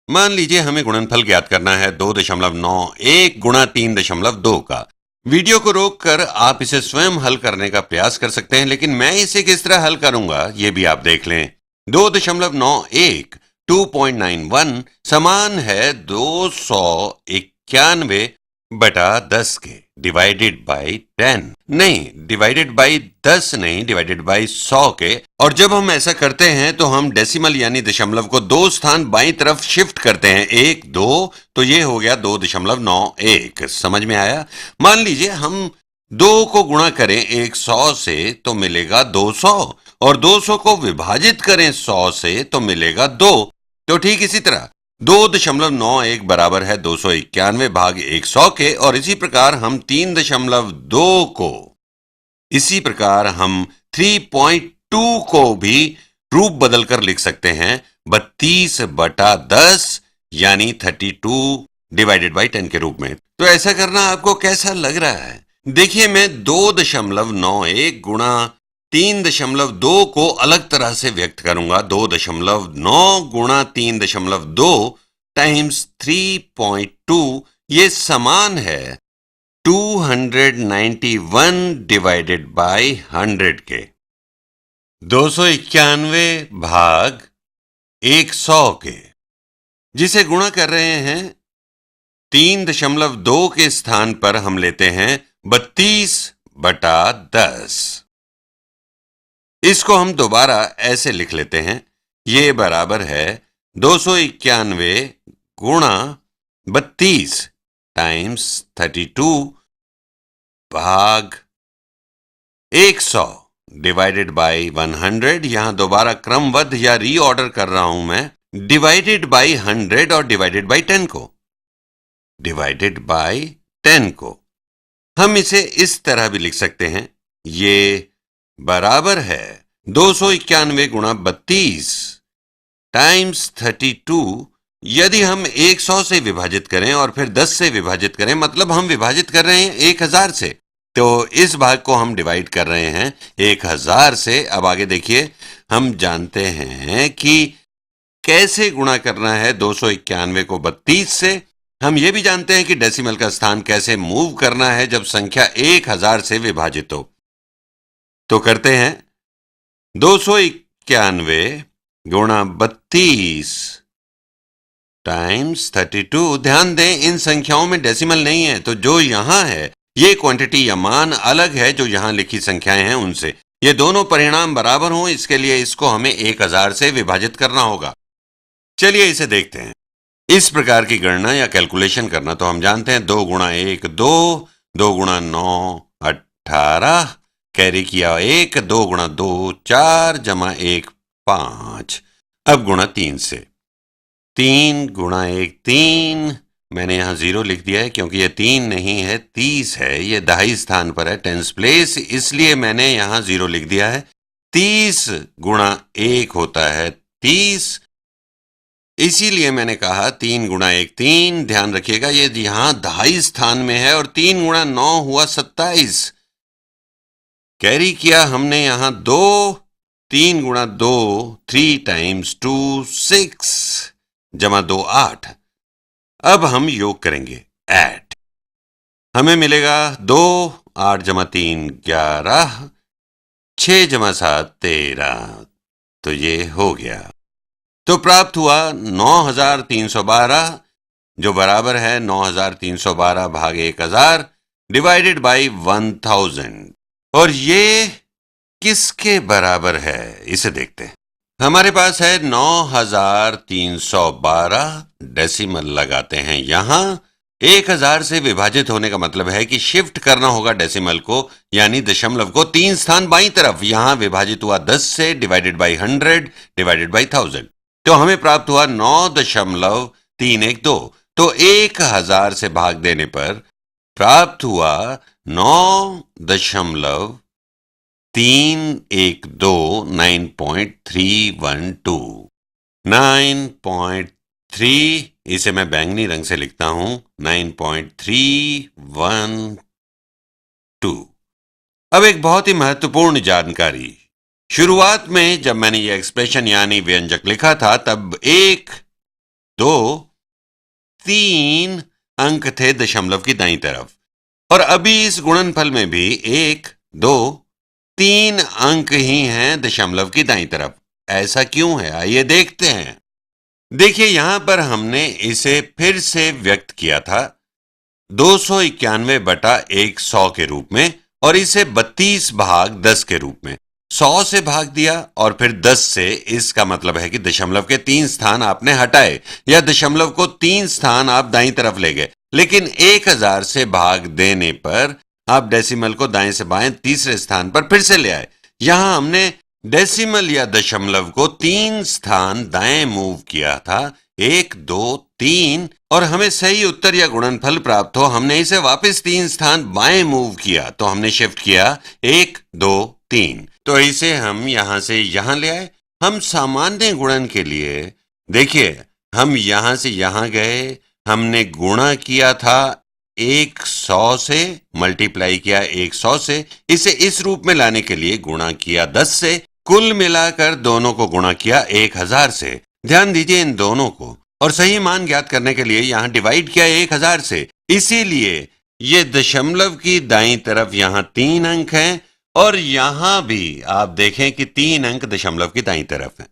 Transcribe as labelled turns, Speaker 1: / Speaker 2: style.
Speaker 1: मान लीजिए हमें गुणनफल ज्ञात करना है 2.91 गुणा 3.2 का। वीडियो को रोककर आप इसे स्वयं हल करने का प्रयास कर सकते हैं, लेकिन मैं इसे किस तरह हल करूंगा ये भी आप देख लें। 2.91 2.91 समान है 291 बटा 10 के, डिवाइडेड बाई 10 नहीं, डिवाइडेड बाई 10 नहीं, डिवाइडेड बाई 100 के। और जब हम ऐसा करते हैं तो हम डेसिमल यानी दशमलव को 2 स्थान बाईं तरफ शिफ्ट करते हैं, 1 2, तो ये हो गया 2.91। समझ में आया? मान लीजिए हम 2 को गुणा करें 100 से तो मिलेगा 200, और 200 को विभाजित करें 100 से तो मिलेगा 2। तो ठीक इसी तरह 2.91 बराबर है 291 भाग 100 के, और इसी प्रकार हम 3.2 को भी रूप बदलकर लिख सकते हैं 32 बटा 10 यानी 32 डिवाइडेड बाई 10 के रूप में। तो ऐसा करना आपको कैसा लग रहा है? देखिए, मैं 2.91 गुणा 3.2 को अलग तरह से व्यक्त करूंगा। 2.9 गुणा 3.2 टाइम्स 3.2 ये समान है 291 डिवाइडेड बाई 100 के। 291 भाग 100 के, जिसे गुणा कर रहे हैं 3.2 के स्थान पर हम लेते हैं 32 बटा 10। इसको हम दोबारा ऐसे लिख लेते हैं, ये बराबर है 291 गुणा 32 टाइम्स 32 भाग 100 डिवाइडेड बाई 100। यहां दोबारा क्रमबद्ध या रीऑर्डर कर रहा हूं मैं, डिवाइडेड बाई 100 और डिवाइडेड बाई 10 को, डिवाइडेड बाई 10 को हम इसे इस तरह भी लिख सकते हैं, ये बराबर है 291 गुणा 32 टाइम्स 32। यदि हम 100 से विभाजित करें और फिर 10 से विभाजित करें, मतलब हम विभाजित कर रहे हैं 1000 से, तो इस भाग को हम डिवाइड कर रहे हैं 1000 से। अब आगे देखिए, हम जानते हैं कि कैसे गुणा करना है 291 को 32 से। हम ये भी जानते हैं कि डेसिमल का स्थान कैसे मूव करना है जब संख्या 1000 से विभाजित हो। तो करते हैं 291 गुणा 32 टाइम्स 32। ध्यान दें, इन संख्याओं में डेसिमल नहीं है, तो जो यहां है ये क्वांटिटी या मान अलग है जो यहां लिखी संख्याएं हैं उनसे। ये दोनों परिणाम बराबर हों, इसके लिए इसको हमें 1000 से विभाजित करना होगा। चलिए इसे देखते हैं। इस प्रकार की गणना या कैलकुलेशन करना तो हम जानते हैं, 2 गुणा 1 2, 2 गुणा 9 18, कैरी किया 1, 2 गुणा 2 4 जमा 1 5। अब गुणा 3 से, 3 गुणा 1 3, मैंने यहां 0 लिख दिया है क्योंकि ये 3 नहीं है 30 है, ये दहाई स्थान पर है, टेंस प्लेस, इसलिए मैंने यहां 0 लिख दिया है। 30 गुणा 1 होता है 30, इसीलिए मैंने कहा 3 गुणा 1 3। ध्यान रखिएगा ये यहां दहाई स्थान में है, और 3 गुणा 9 हुआ 27, कैरी किया हमने यहां 2, 3 गुणा 2 3 टाइम्स 2 6 जमा 2 8। अब हम योग करेंगे, ऐड, हमें मिलेगा 2 8 जमा 3 11, 6 जमा 7 13, तो ये हो गया। तो प्राप्त हुआ 9312, जो बराबर है 9312 भाग 1000 डिवाइडेड बाई 1000। और ये किसके बराबर है इसे देखते हैं। हमारे पास है 9312, डेसिमल लगाते हैं यहां। 1000 से विभाजित होने का मतलब है कि शिफ्ट करना होगा डेसिमल को, यानी दशमलव को 3 स्थान बाईं तरफ। यहां विभाजित हुआ 10 से, डिवाइडेड बाई 100 डिवाइडेड बाई 1000, तो हमें प्राप्त हुआ 9.312। तो 1000 से भाग देने पर प्राप्त हुआ 9.312 9.312 9.3, इसे मैं बैंगनी रंग से लिखता हूं 9.312। अब एक बहुत ही महत्वपूर्ण जानकारी, शुरुआत में जब मैंने ये एक्सप्रेशन यानी व्यंजक लिखा था तब एक 2, 3 अंक थे दशमलव की दाईं तरफ, और अभी इस गुणनफल में भी 1, 2, 3 अंक ही हैं दशमलव की दाईं तरफ। ऐसा क्यों है, आइए देखते हैं। देखिए, यहां पर हमने इसे फिर से व्यक्त किया था 291 बटा 100 के रूप में, और इसे 32 भाग 10 के रूप में 100 से भाग दिया और फिर 10 से। इसका मतलब है कि दशमलव के 3 स्थान आपने हटाए, या दशमलव को 3 स्थान आप दाईं तरफ ले गए, लेकिन 1000 से भाग देने पर आप डेसिमल को दाएं से बाएं तीसरे स्थान पर फिर से ले आए। यहां हमने डेसिमल या दशमलव को 3 स्थान दाएं मूव किया था, 1, 2, 3, और हमें सही उत्तर या गुणनफल प्राप्त हो। हमने इसे वापस 3 स्थान बाएं मूव किया, तो हमने शिफ्ट किया 1, 2, 3। तो इसे हम यहां से यहां ले आए। हम सामान्य गुणन के लिए देखिए, हम यहां से यहां गए, हमने गुणा किया था 100 से, मल्टीप्लाई किया 100 से, इसे इस रूप में लाने के लिए गुणा किया 10 से, कुल मिलाकर दोनों को गुणा किया 1000 से। ध्यान दीजिए इन दोनों को, और सही मान ज्ञात करने के लिए यहां डिवाइड किया 1000 से। इसीलिए ये दशमलव की दाईं तरफ यहां 3 अंक हैं, और यहां भी आप देखें कि 3 अंक दशमलव की दाईं तरफ हैं।